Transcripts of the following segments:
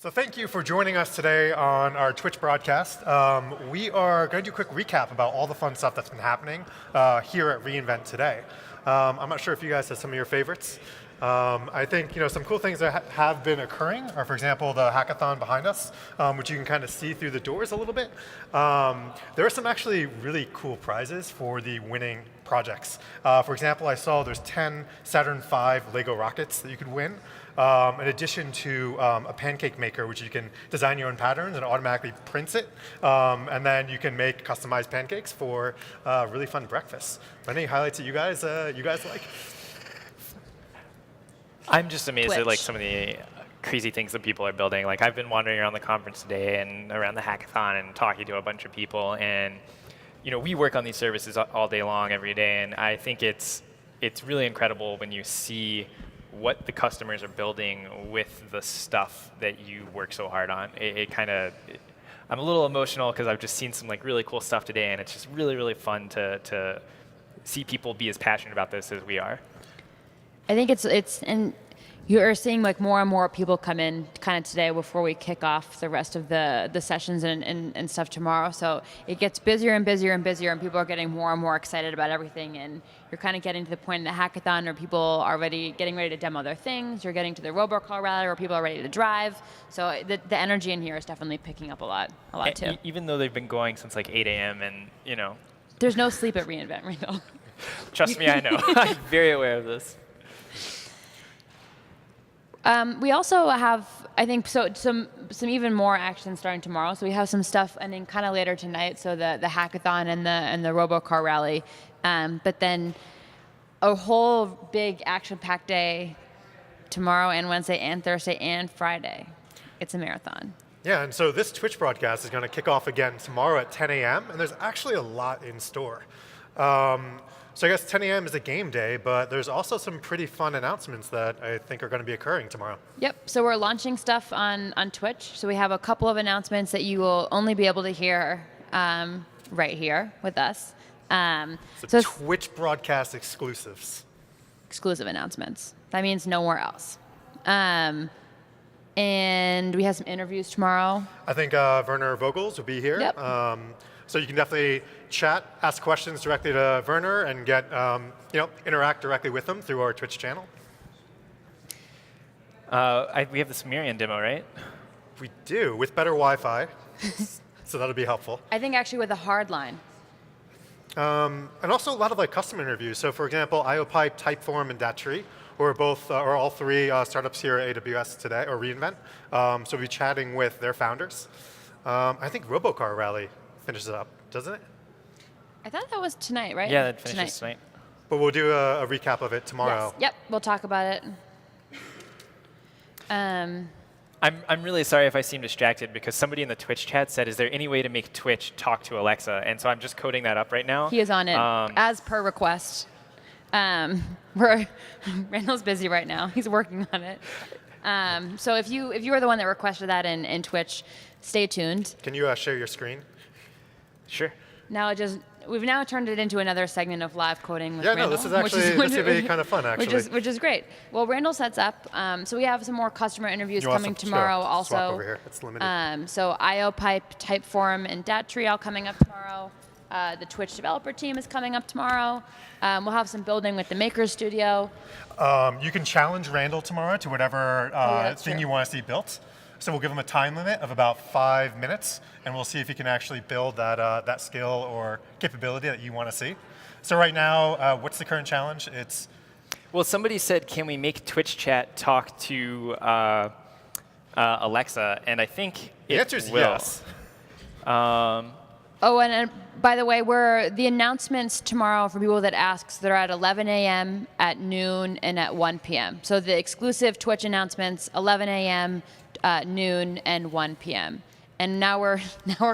So thank you for joining us today on our Twitch broadcast. We are going to do a quick recap about all the fun stuff that's been happening here at reInvent today. I'm not sure if you guys have some of your favorites. I think some cool things that have been occurring are, for example, the hackathon behind us, which you can kind of see through the doors a little bit. There are some actually really cool prizes for the winning projects. For example, I saw there's 10 Saturn V Lego rockets that you could win. In addition to a pancake maker, which you can design your own patterns and automatically prints it, and then you can make customized pancakes for really fun breakfasts. Any highlights that you guys like? I'm just amazed Twitch. at some of the crazy things that people are building. I've been wandering around the conference today and around the hackathon and talking to a bunch of people, and we work on these services all day long, every day, and I think it's really incredible when you see what the customers are building with the stuff that you work so hard on. I'm a little emotional because I've just seen some really cool stuff today, and it's just really, really fun to see people be as passionate about this as we are. I think and you're seeing more and more people come in kind of today before we kick off the rest of the sessions and stuff tomorrow. So it gets busier and busier and busier, and people are getting more and more excited about everything. And you're kind of getting to the point in the hackathon where people are getting ready to demo their things. You're getting to the robocall rally where people are ready to drive. So the energy in here is definitely picking up a lot too. Even though they've been going since 8 a.m. and There's no sleep at reInvent, Randall. Trust me, I know. I'm very aware of this. We also have, I think, some even more action starting tomorrow. So we have some stuff ending kind of later tonight. So the hackathon and the robocar rally, but then a whole big action-packed day tomorrow and Wednesday and Thursday and Friday. It's a marathon. Yeah, and so this Twitch broadcast is going to kick off again tomorrow at 10 a.m., and there's actually a lot in store. So I guess 10 a.m. is a game day, but there's also some pretty fun announcements that I think are going to be occurring tomorrow. Yep, so we're launching stuff on Twitch. So we have a couple of announcements that you will only be able to hear right here with us. So Twitch broadcast exclusives. Exclusive announcements. That means nowhere else. And we have some interviews tomorrow. I think Werner Vogels will be here. Yep. So you can definitely chat, ask questions directly to Werner, and get interact directly with them through our Twitch channel. We have the Sumerian demo, right? We do, with better Wi-Fi. So that'll be helpful. I think actually with a hard line. And also a lot of custom interviews. So for example, IOPipe, Typeform, and Dattree, who are all three startups here at AWS today, or reInvent. So we'll be chatting with their founders. I think Robocar Rally finishes up, doesn't it? I thought that was tonight, right? Yeah, that finishes tonight. But we'll do a recap of it tomorrow. Yes. Yep, we'll talk about it. I'm really sorry if I seem distracted because somebody in the Twitch chat said, is there any way to make Twitch talk to Alexa? And so I'm just coding that up right now. He is on it, as per request. Randall's busy right now. He's working on it. So if you were the one that requested that in Twitch, stay tuned. Can you share your screen? Sure. We've now turned it into another segment of live coding with No, Randall. this is actually this would be kind of fun, actually. Which is great. Well, Randall sets up. So we have some more customer interviews coming tomorrow. Also, swap over here. It's limited. So IOPipe, Typeform, and Dattree all coming up tomorrow. The Twitch developer team is coming up tomorrow. We'll have some building with the Maker Studio. You can challenge Randall tomorrow to whatever thing you want to see built. So we'll give him a time limit of about 5 minutes, and we'll see if he can actually build that skill or capability that you want to see. So right now, what's the current challenge? Well, somebody said, can we make Twitch chat talk to Alexa? And I think the answer is will. Yes. And by the way, the announcements tomorrow for people that asks, they're at 11 a.m., at noon, and at 1 p.m. So the exclusive Twitch announcements, 11 a.m., noon, and 1 p.m. And now we're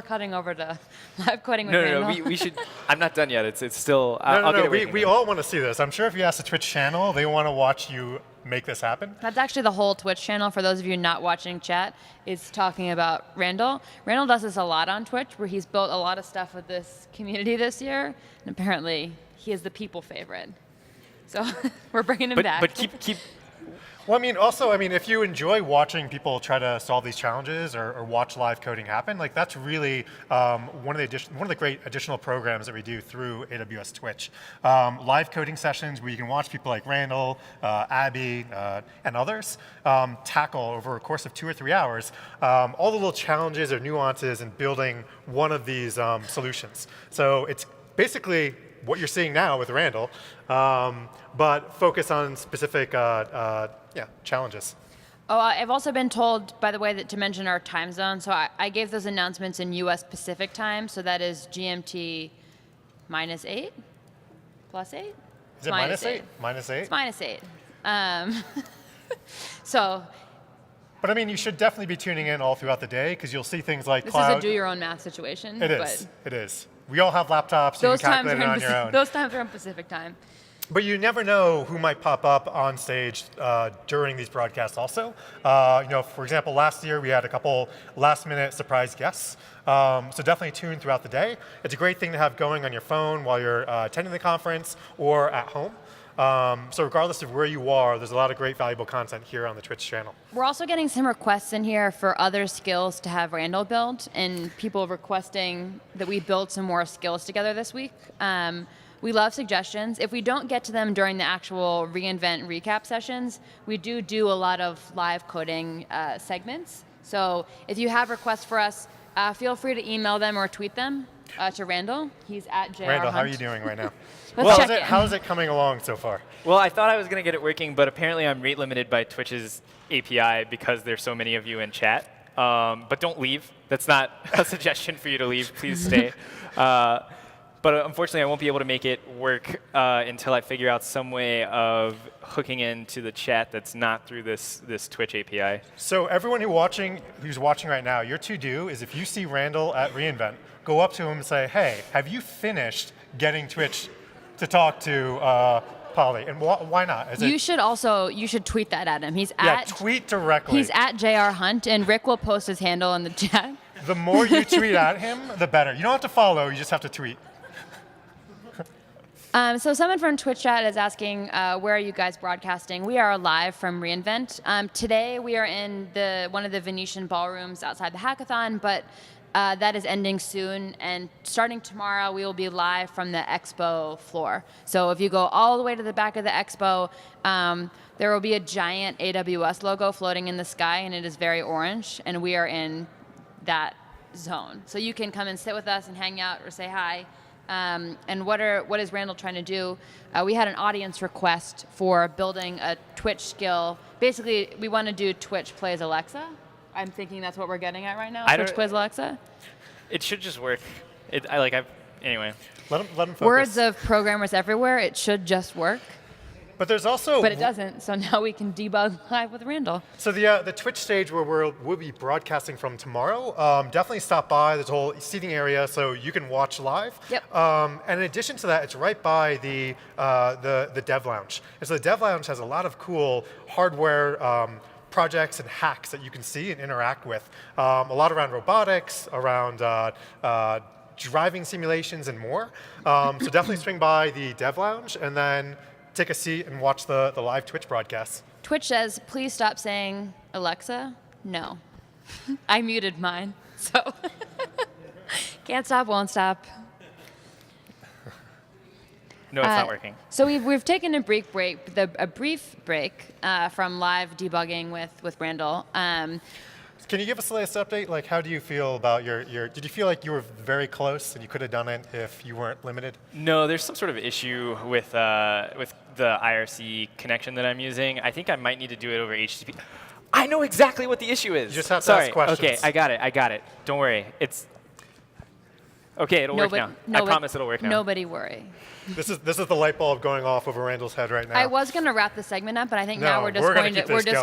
cutting over to live coding with Randall. No, we should. I'm not done yet. It's still. No. We all want to see this. I'm sure if you ask the Twitch channel, they want to watch you make this happen. That's actually the whole Twitch channel. For those of you not watching chat, is talking about Randall. Randall does this a lot on Twitch, where he's built a lot of stuff with this community this year, and apparently he is the people favorite. So we're bringing him back. But keep Well, I mean, also, I mean, if you enjoy watching people try to solve these challenges or watch live coding happen, like that's really one of the great additional programs that we do through AWS Twitch. Live coding sessions where you can watch people like Randall, Abby, and others tackle over a course of 2 or 3 hours all the little challenges or nuances in building one of these solutions. So it's basically what you're seeing now with Randall, but focus on specific challenges. Oh, I've also been told, by the way, that to mention our time zone. So I gave those announcements in U.S. Pacific time, so that is GMT -8, +8? Is it -8? -8? It's -8. So. But I mean, you should definitely be tuning in all throughout the day because you'll see things like This cloud. is a do-your-own-math situation. It is. It is. We all have laptops. You can calculate it on your own. Those times are in Pacific time. But you never know who might pop up on stage during these broadcasts also. For example, last year we had a couple last-minute surprise guests. So definitely tune throughout the day. It's a great thing to have going on your phone while you're attending the conference or at home. So regardless of where you are, there's a lot of great valuable content here on the Twitch channel. We're also getting some requests in here for other skills to have Randall build, and people requesting that we build some more skills together this week. We love suggestions. If we don't get to them during the actual reInvent recap sessions, we do a lot of live coding segments. So if you have requests for us, feel free to email them or tweet them to Randall. He's at JR Randall, Hunt. how are you doing right now? How's it coming along so far? Well, I thought I was going to get it working, but apparently I'm rate limited by Twitch's API because there's so many of you in chat. But don't leave. That's not a suggestion for you to leave. Please stay. But unfortunately, I won't be able to make it work until I figure out some way of hooking into the chat that's not through this Twitch API. So everyone who's watching right now, your to-do is if you see Randall at reInvent, go up to him and say, hey, have you finished getting Twitch to talk to Polly? And why not? You should tweet that at him. Tweet directly. He's at JR Hunt, and Rick will post his handle in the chat. The more you tweet at him, the better. You don't have to follow, you just have to tweet. So someone from Twitch chat is asking, where are you guys broadcasting? We are live from reInvent. Today we are in one of the Venetian ballrooms outside the hackathon, but that is ending soon. And starting tomorrow, we will be live from the expo floor. So if you go all the way to the back of the expo, there will be a giant AWS logo floating in the sky, and it is very orange. And we are in that zone. So you can come and sit with us and hang out or say hi. And what is Randall trying to do? We had an audience request for building a Twitch skill. Basically, we want to do Twitch plays Alexa. I'm thinking that's what we're getting at right now. Twitch plays Alexa. It should just work. Anyway. Let him focus. Words of programmers everywhere. It should just work. But there's also. But it doesn't. So now we can debug live with Randall. So the Twitch stage where we'll be broadcasting from tomorrow, definitely stop by. There's a whole seating area so you can watch live. Yep. And in addition to that, it's right by the Dev Lounge. And so the Dev Lounge has a lot of cool hardware projects and hacks that you can see and interact with. A lot around robotics, around driving simulations, and more. So definitely swing by the Dev Lounge and then take a seat and watch the live Twitch broadcasts. Twitch says, please stop saying Alexa. No. I muted mine, so can't stop, won't stop. No, it's not working. So we've taken a brief break from live debugging with Randall. Can you give us the latest update? Like, how do you feel about did you feel like you were very close and you could have done it if you weren't limited? No, there's some sort of issue with the IRC connection that I'm using. I think I might need to do it over HTTP. I know exactly what the issue is. You just have to ask questions. Okay, I got it. Don't worry. Okay, it'll work now. I promise it'll work now. Nobody worry. This is the light bulb going off over Randall's head right now. I was going to wrap the segment up, but I think now we're just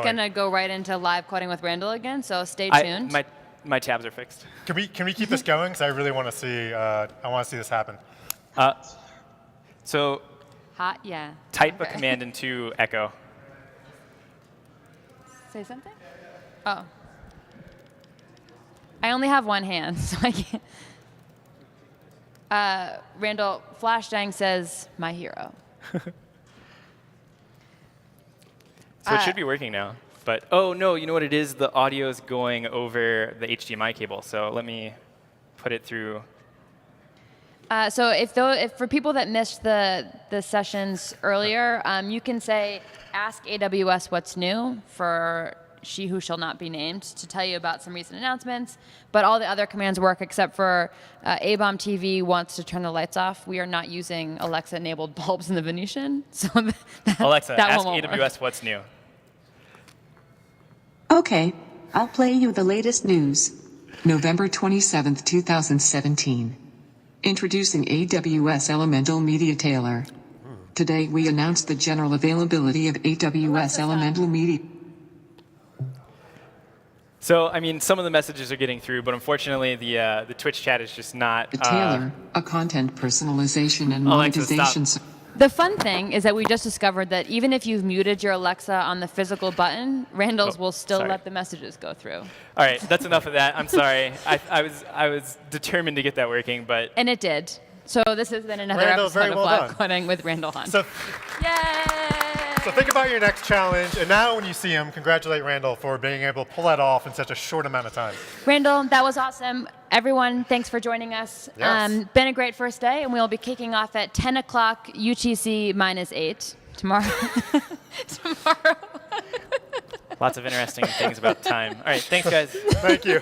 going to go right into live coding with Randall again. So stay tuned. My tabs are fixed. Can we keep this going? Because I really want to see. I want to see this happen. So. Hot, yeah. Type a command into Echo. Say something. Oh. I only have one hand, so I can't. Randall, Flashdang says, my hero. So it should be working now. But, oh, no, you know what it is? The audio is going over the HDMI cable. So let me put it through. So if for people that missed the sessions earlier, you can say, ask AWS what's new for she who shall not be named to tell you about some recent announcements. But all the other commands work except for ABOM TV wants to turn the lights off. We are not using Alexa-enabled bulbs in the Venetian. So Alexa, that ask one won't AWS work. what's new. Okay, I'll play you the latest news. November 27th, 2017. Introducing AWS Elemental Media Tailor. Today we announced the general availability of AWS Elemental Media. So, I mean, some of the messages are getting through, but unfortunately, the Twitch chat is just not. The Tailor, a content personalization and Alexa, monetization. stop. The fun thing is that we just discovered that even if you've muted your Alexa on the physical button, Randall's will still sorry. let the messages go through. All right, that's enough of that. I'm sorry. I was determined to get that working, but And it did. So this has been another Randall, episode very of well Live done. Coding with Randall Hunt. So, Yay! so think about your next challenge, and now when you see him, congratulate Randall for being able to pull that off in such a short amount of time. Randall, that was awesome. Everyone, thanks for joining us. Yes. Been a great first day, and we'll be kicking off at 10 o'clock UTC -8 tomorrow. Tomorrow. lots of interesting things about time. All right, thanks, guys. Thank you.